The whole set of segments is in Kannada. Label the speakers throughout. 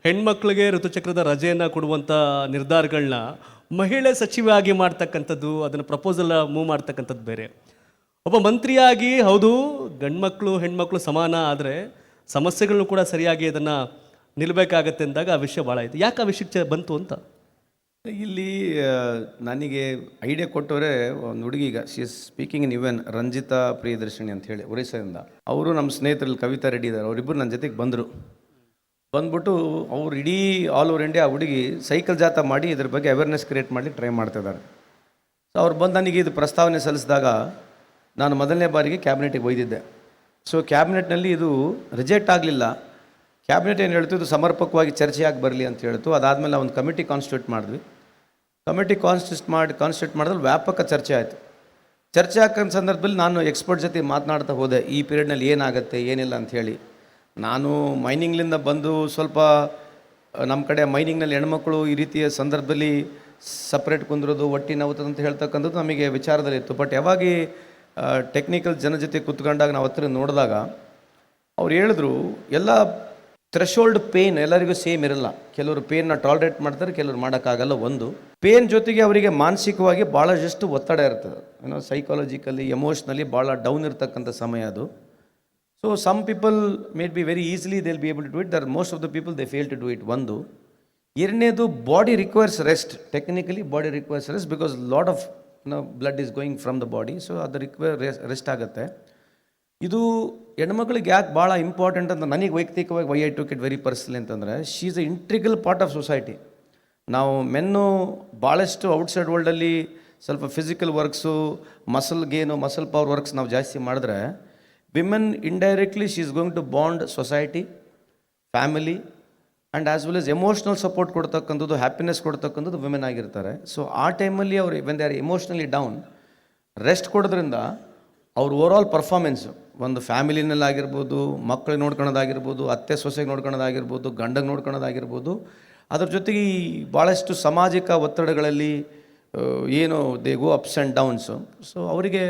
Speaker 1: ಹೆಣ್ಮಕ್ಳಿಗೆ ಋತುಚಕ್ರದ ರಜೆಯನ್ನು ಕೊಡುವಂಥ ನಿರ್ಧಾರಗಳನ್ನ ಮಹಿಳೆ ಸಚಿವೆಯಾಗಿ ಮಾಡ್ತಕ್ಕಂಥದ್ದು, ಅದನ್ನು ಪ್ರಪೋಸಲ್ ಮೂವ್ ಮಾಡ್ತಕ್ಕಂಥದ್ದು ಬೇರೆ. ಒಬ್ಬ ಮಂತ್ರಿಯಾಗಿ ಹೌದು ಗಂಡ್ಮಕ್ಳು ಹೆಣ್ಮಕ್ಳು ಸಮಾನ, ಆದರೆ ಸಮಸ್ಯೆಗಳನ್ನು ಕೂಡ ಸರಿಯಾಗಿ ಅದನ್ನು ನಿಲ್ಲಬೇಕಾಗತ್ತೆ ಅಂದಾಗ ಆ ವಿಷಯ ಭಾಳ ಆಯಿತು. ಯಾಕೆ ಆ ವಿಷಯಕ್ಕೆ ಬಂತು ಅಂತ
Speaker 2: ಇಲ್ಲಿ ನನಗೆ ಐಡಿಯಾ ಕೊಟ್ಟವರೇ ಒಂದು ಹುಡುಗಿ, ಈಗ ಶಿ ಇಸ್ ಸ್ಪೀಕಿಂಗ್ ಇನ್ ಇವನ್ ರಂಜಿತಾ ಪ್ರಿಯದರ್ಶಿನಿ ಅಂತ ಹೇಳಿ ಒರಿಸ್ಸಾದಿಂದ. ಅವರು ನಮ್ಮ ಸ್ನೇಹಿತರಲ್ಲಿ ಕವಿತಾ ರೆಡ್ಡಿ ಇದ್ದಾರೆ, ಅವರಿಬ್ಬರು ನನ್ನ ಜೊತೆಗೆ ಬಂದ್ಬಿಟ್ಟು ಅವ್ರು ಇಡೀ ಆಲ್ ಓವರ್ ಇಂಡಿಯಾ ಹುಡುಗಿ ಸೈಕಲ್ ಜಾಥಾ ಮಾಡಿ ಇದ್ರ ಬಗ್ಗೆ ಅವೇರ್ನೆಸ್ ಕ್ರಿಯೇಟ್ ಮಾಡಲಿಕ್ಕೆ ಟ್ರೈ ಮಾಡ್ತಿದ್ದಾರೆ. ಸೊ ಅವ್ರು ಬಂದು ನನಗೆ ಇದು ಪ್ರಸ್ತಾವನೆ ಸಲ್ಲಿಸಿದಾಗ ನಾನು ಮೊದಲನೇ ಬಾರಿಗೆ ಕ್ಯಾಬಿನೆಟಿಗೆ ಒಯ್ದಿದ್ದೆ. ಸೊ ಕ್ಯಾಬಿನೆಟ್ನಲ್ಲಿ ಇದು ರಿಜೆಕ್ಟ್ ಆಗಲಿಲ್ಲ. ಕ್ಯಾಬಿನೆಟ್ ಏನು ಹೇಳ್ತು, ಇದು ಸಮರ್ಪಕವಾಗಿ ಚರ್ಚೆಯಾಗಿ ಬರಲಿ ಅಂತ ಹೇಳ್ತು. ಅದಾದಮೇಲೆ ಒಂದು ಕಮಿಟಿ ಕಾನ್ಸ್ಟಿಟ್ಯೂಟ್ ಮಾಡಿದ್ವಿ. ಕಮಿಟಿ ಕಾನ್ಸ್ಟಿಟ್ಯೂಟ್ ಮಾಡಿದ್ರೆ ವ್ಯಾಪಕ ಚರ್ಚೆ ಆಯಿತು. ಚರ್ಚೆ ಹಾಕೋ ಸಂದರ್ಭದಲ್ಲಿ ನಾನು ಎಕ್ಸ್ಪರ್ಟ್ ಜೊತೆ ಮಾತನಾಡ್ತಾ ಹೋದೆ, ಈ ಪೀರಿಯಡ್ನಲ್ಲಿ ಏನಾಗುತ್ತೆ ಏನಿಲ್ಲ ಅಂಥೇಳಿ. ನಾನು ಮೈನಿಂಗ್ಲಿಂದ ಬಂದು ಸ್ವಲ್ಪ ನಮ್ಮ ಕಡೆ ಮೈನಿಂಗ್ನಲ್ಲಿ ಹೆಣ್ಮಕ್ಳು ಈ ರೀತಿಯ ಸಂದರ್ಭದಲ್ಲಿ ಸಪ್ರೇಟ್ ಕುಂದಿರೋದು ಹೊಟ್ಟಿ ನೋವುತ್ತದೆ ಅಂತ ಹೇಳ್ತಕ್ಕಂಥದ್ದು ನಮಗೆ ವಿಚಾರದಲ್ಲಿತ್ತು. ಬಟ್ ಯಾವಾಗ ಟೆಕ್ನಿಕಲ್ ಜನ ಜೊತೆ ಕೂತ್ಕೊಂಡಾಗ ನಾವು ಹತ್ರ ನೋಡಿದಾಗ ಅವ್ರು ಹೇಳಿದ್ರು, ಎಲ್ಲ ಥ್ರೆಶೋಲ್ಡ್ ಪೇನ್ ಎಲ್ಲರಿಗೂ ಸೇಮ್ ಇರಲ್ಲ. ಕೆಲವರು ಪೇನ್ನ ಟಾಲರೇಟ್ ಮಾಡ್ತಾರೆ, ಕೆಲವರು ಮಾಡೋಕ್ಕಾಗಲ್ಲ. ಒಂದು ಪೇನ್ ಜೊತೆಗೆ ಅವರಿಗೆ ಮಾನಸಿಕವಾಗಿ ಭಾಳಷ್ಟು ಒತ್ತಡ ಇರ್ತದೆ, ಏನೋ ಸೈಕಾಲಜಿಕಲಿ ಎಮೋಷ್ನಲಿ ಭಾಳ ಡೌನ್ ಇರ್ತಕ್ಕಂಥ ಸಮಯ ಅದು. So some people made be very easily they will be able to do it, there most of the people they fail to do it. ಒಂದು. ಎರಡನೇದು, body requires rest. Technically body requires rest because lot of blood is going from the body. So ಅದು ರೆಸ್ಟ್ ಆಗುತ್ತೆ. ಇದು ಹೆಣ್ಮಕ್ಳಿಗೆ ಯಾಕೆ ಭಾಳ ಇಂಪಾರ್ಟೆಂಟ್ ಅಂತ ನನಗೆ ವೈಯಕ್ತಿಕವಾಗಿ why I took it very personally ಅಂತಂದರೆ, she is a integral part of society. ನಾವು ಮೆನ್ನು ಭಾಳಷ್ಟು ಔಟ್ಸೈಡ್ ವರ್ಲ್ಡಲ್ಲಿ ಸ್ವಲ್ಪ physical works, muscle gain, muscle power works ನಾವು ಜಾಸ್ತಿ ಮಾಡಿದ್ರೆ, women indirectly she is going to bond society, family and as well as emotional support ಕೊಡ್ತಕ್ಕಂಥದ್ದು, ಹ್ಯಾಪಿನೆಸ್ ಕೊಡ್ತಕ್ಕಂಥದ್ದು ವಿಮೆನ್ ಆಗಿರ್ತಾರೆ. ಸೊ ಆ ಟೈಮಲ್ಲಿ ಅವರು when they are emotionally down, rest ಕೊಡೋದ್ರಿಂದ ಅವ್ರ ಓವರಾಲ್ ಪರ್ಫಾರ್ಮೆನ್ಸು ಒಂದು ಫ್ಯಾಮಿಲಿನಲ್ಲಾಗಿರ್ಬೋದು, ಮಕ್ಕಳಿಗೆ ನೋಡ್ಕೊಳೋದಾಗಿರ್ಬೋದು, ಅತ್ತೆ ಸೊಸೆಗೆ ನೋಡ್ಕೊಳೋದಾಗಿರ್ಬೋದು, ಗಂಡಗೆ ನೋಡ್ಕೊಳೋದಾಗಿರ್ಬೋದು, ಅದ್ರ ಜೊತೆಗೆ ಈ ಭಾಳಷ್ಟು ಸಾಮಾಜಿಕ ಒತ್ತಡಗಳಲ್ಲಿ ಏನು they go ups and downs. So ಅವರಿಗೆ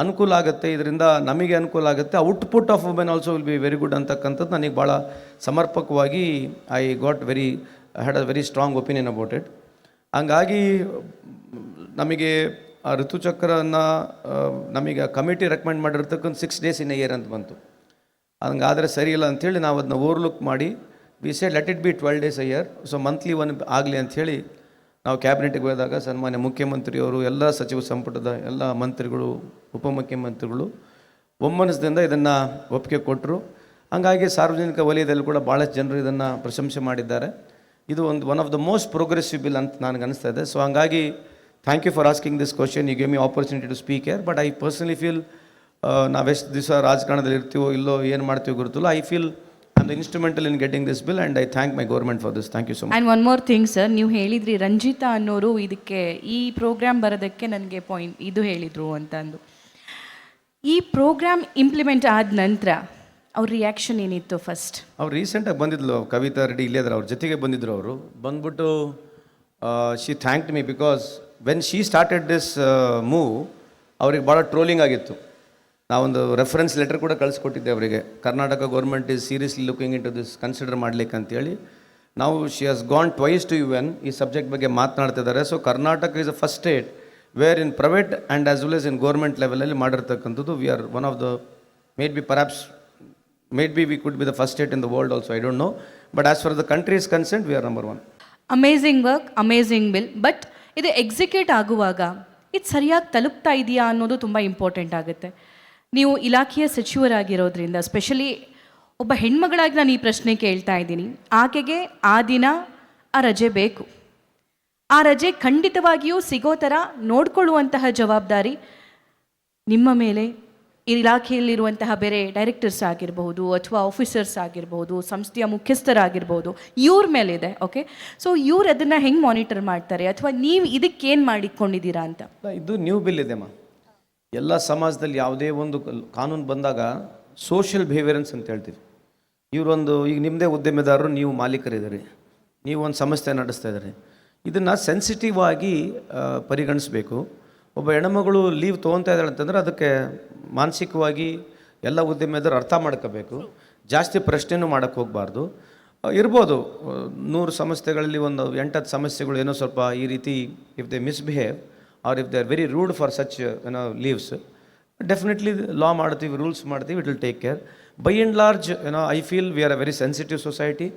Speaker 2: ಅನುಕೂಲ ಆಗುತ್ತೆ, ಇದರಿಂದ ನಮಗೆ ಅನುಕೂಲ ಆಗುತ್ತೆ. Output of women also will be very good ಅಂತಕ್ಕಂಥದ್ದು ನನಗೆ ಭಾಳ ಸಮರ್ಪಕವಾಗಿ I had a very strong opinion about it. ಹಂಗಾಗಿ ನಮಗೆ ಆ ಋತುಚಕ್ರನ ನಮಗೆ ಕಮಿಟಿ ರೆಕಮೆಂಡ್ ಮಾಡಿರ್ತಕ್ಕಂಥ 6 days ಇನ್ ಎ ಇಯರ್ ಅಂತ ಬಂತು. ಹಂಗಾದರೆ ಸರಿಯಿಲ್ಲ ಅಂಥೇಳಿ ನಾವು ಅದನ್ನ ಓವರ್ಲುಕ್ ಮಾಡಿ we said let it be 12 days a year. So monthly one ಆಗಲಿ ಅಂಥೇಳಿ ನಾವು ಕ್ಯಾಬಿನೆಟ್ಗೆ ಹೋದಾಗ ಸನ್ಮಾನ್ಯ ಮುಖ್ಯಮಂತ್ರಿಯವರು, ಎಲ್ಲ ಸಚಿವ ಸಂಪುಟದ ಎಲ್ಲ ಮಂತ್ರಿಗಳು, ಉಪಮುಖ್ಯಮಂತ್ರಿಗಳು ಒಮ್ಮನಸ್ದಿಂದ ಇದನ್ನು ಒಪ್ಪಿಗೆ ಕೊಟ್ಟರು. ಹಾಗಾಗಿ ಸಾರ್ವಜನಿಕ ವಲಯದಲ್ಲಿ ಕೂಡ ಭಾಳಷ್ಟು ಜನರು ಇದನ್ನು ಪ್ರಶಂಸೆ ಮಾಡಿದ್ದಾರೆ. ಇದು one of the most progressive bill ಅಂತ ನನಗೆ ಅನಿಸ್ತಾ ಇದೆ. ಸೊ ಹಂಗಾಗಿ thank you for asking this question. You gave me opportunity to speak here. But I personally feel ನಾವೆಷ್ಟು ದಿವಸ ರಾಜಕಾರಣದಲ್ಲಿ ಇರ್ತೀವೋ ಇಲ್ಲೋ ಏನು ಮಾಡ್ತೀವೋ ಗೊತ್ತಿಲ್ಲ, I feel I am the instrumental in getting this bill and I thank my government for this. Thank you so much.
Speaker 3: And one more thing sir, ನೀವು ಹೇಳಿದ್ರಿ ರಂಜಿತಾ ಅನ್ನೋರು ಇದಕ್ಕೆ ಈ ಪ್ರೋಗ್ರಾಮ್ ಬರೋದಕ್ಕೆ ನನಗೆ ಪಾಯಿಂಟ್ ಇದು ಹೇಳಿದರು ಅಂತಂದು. ಈ ಪ್ರೋಗ್ರಾಮ್ ಇಂಪ್ಲಿಮೆಂಟ್ ಆದ ನಂತರ ಅವ್ರ ರಿಯಾಕ್ಷನ್ ಏನಿತ್ತು ಫಸ್ಟ್?
Speaker 2: ಅವ್ರು ರೀಸೆಂಟಾಗಿ ಬಂದಿದ್ಲು, ಕವಿತಾ ರೆಡ್ಡಿ ಇಲ್ಲೇ ಇದ್ದಾರೆ, ಅವ್ರ ಜೊತೆಗೆ ಬಂದಿದ್ದರು. ಅವರು ಬಂದ್ಬಿಟ್ಟು she thanked me because when she started this move ಅವ್ರಿಗೆ ಭಾಳ ಟ್ರೋಲಿಂಗ್ ಆಗಿತ್ತು. ನಾವೊಂದು ರೆಫರೆನ್ಸ್ ಲೆಟರ್ ಕೂಡ ಕಳಿಸ್ಕೊಟ್ಟಿದ್ದೆ ಅವರಿಗೆ, Karnataka government is seriously looking into this, consider ಮಾಡಲಿಕ್ಕೆ ಅಂತೇಳಿ. ನಾವು she has gone twice to UN ಈ ಸಬ್ಜೆಕ್ಟ್ ಬಗ್ಗೆ ಮಾತನಾಡ್ತಿದ್ದಾರೆ. So Karnataka is a first state where in private and as well as in government ಲೆವೆಲಲ್ಲಿ ಮಾಡಿರ್ತಕ್ಕಂಥದ್ದು. We are one of the maybe we could be the first state in the world also, I don't know. But as far the country is concerned we are number 1.
Speaker 3: Amazing work, amazing bill. But ಇದು ಎಕ್ಸಿಕ್ಯೂಟ್ ಆಗುವಾಗ ಇದು ಸರಿಯಾಗಿ ತಲುಪ್ತಾ ಇದೆಯಾ ಅನ್ನೋದು ತುಂಬ ಇಂಪಾರ್ಟೆಂಟ್ ಆಗುತ್ತೆ. ನೀವು ಇಲಾಖೆಯ ಸಚಿವರಾಗಿರೋದ್ರಿಂದ, ಸ್ಪೆಷಲಿ ಒಬ್ಬ ಹೆಣ್ಮಗಳಾಗಿ ನಾನು ಈ ಪ್ರಶ್ನೆ ಕೇಳ್ತಾ ಇದ್ದೀನಿ. ಆಕೆಗೆ ಆ ದಿನ ಆ ರಜೆ ಬೇಕು, ಆ ರಜೆ ಖಂಡಿತವಾಗಿಯೂ ಸಿಗೋ ಥರ ನೋಡ್ಕೊಳ್ಳುವಂತಹ ಜವಾಬ್ದಾರಿ ನಿಮ್ಮ ಮೇಲೆ, ಇಲಾಖೆಯಲ್ಲಿರುವಂತಹ ಬೇರೆ ಡೈರೆಕ್ಟರ್ಸ್ ಆಗಿರಬಹುದು ಅಥವಾ ಆಫೀಸರ್ಸ್ ಆಗಿರ್ಬೋದು, ಸಂಸ್ಥೆಯ ಮುಖ್ಯಸ್ಥರಾಗಿರ್ಬೋದು, ಇವ್ರ ಮೇಲಿದೆ. ಓಕೆ, ಸೊ ಇವ್ರು ಅದನ್ನು ಹೆಂಗೆ ಮಾನಿಟರ್ ಮಾಡ್ತಾರೆ ಅಥವಾ ನೀವು ಇದಕ್ಕೇನು ಮಾಡಿಕೊಂಡಿದ್ದೀರಾ ಅಂತ?
Speaker 2: ಇದು ನ್ಯೂ ಬಿಲ್ ಇದೆಮ್ಮ. ಎಲ್ಲ ಸಮಾಜದಲ್ಲಿ ಯಾವುದೇ ಒಂದು ಕಾನೂನು ಬಂದಾಗ ಸೋಷಿಯಲ್ ಬಿಹೇವಿಯರೆನ್ಸ್ ಅಂತ ಹೇಳ್ತೀವಿ. ಇವರೊಂದು ಈಗ ನಿಮ್ಮದೇ ಉದ್ಯಮೆದಾರರು, ನೀವು ಮಾಲೀಕರಿದ್ದೀರಿ, ನೀವು ಒಂದು ಸಂಸ್ಥೆ ನಡೆಸ್ತಾ ಇದ್ದೀರಿ, ಇದನ್ನು ಸೆನ್ಸಿಟಿವ್ ಆಗಿ ಪರಿಗಣಿಸಬೇಕು. ಒಬ್ಬ ಹೆಣ್ಮಗಳು ಲೀವ್ ತೊಗೊತಾ ಇದ್ದಾಳೆ ಅಂತಂದರೆ ಅದಕ್ಕೆ ಮಾನಸಿಕವಾಗಿ ಎಲ್ಲ ಉದ್ಯಮೆದಾರರು ಅರ್ಥ ಮಾಡ್ಕೋಬೇಕು. ಜಾಸ್ತಿ ಪ್ರಶ್ನೆನೂ ಮಾಡೋಕ್ಕೆ ಹೋಗಬಾರ್ದು. ಇರ್ಬೋದು 100 ಸಂಸ್ಥೆಗಳಲ್ಲಿ ಒಂದು 8-10 ಸಮಸ್ಯೆಗಳು ಏನೋ ಸ್ವಲ್ಪ ಈ ರೀತಿ if they misbehave or if they are very rude for such leaves, definitely law ಮಾಡ್ತೀವಿ, ರೂಲ್ಸ್ ಮಾಡ್ತೀವಿ, it will take care. By and large I feel we are a very sensitive society.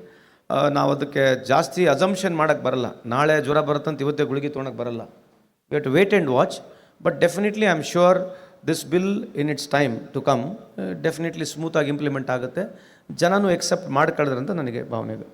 Speaker 2: ನಾವು ಅದಕ್ಕೆ ಜಾಸ್ತಿ ಅಸಂಪ್ಷನ್ ಮಾಡೋಕ್ಕೆ ಬರಲ್ಲ. ನಾಳೆ ಜ್ವರ ಬರುತ್ತಂತ ಇವತ್ತೇ ಗುಳಿಗೆ ತೊಗೊಳಕ್ಕೆ ಬರಲ್ಲ. We have to wait and watch. But definitely I am sure this bill in its time to come definitely ಸ್ಮೂತಾಗಿ ಇಂಪ್ಲಿಮೆಂಟ್ ಆಗುತ್ತೆ. ಜನನೂ ಎಕ್ಸೆಪ್ಟ್ ಮಾಡ್ಕೊಳ್ತಾರೆ ಅಂತ ನನಗೆ ಭಾವನೆ ಇದೆ.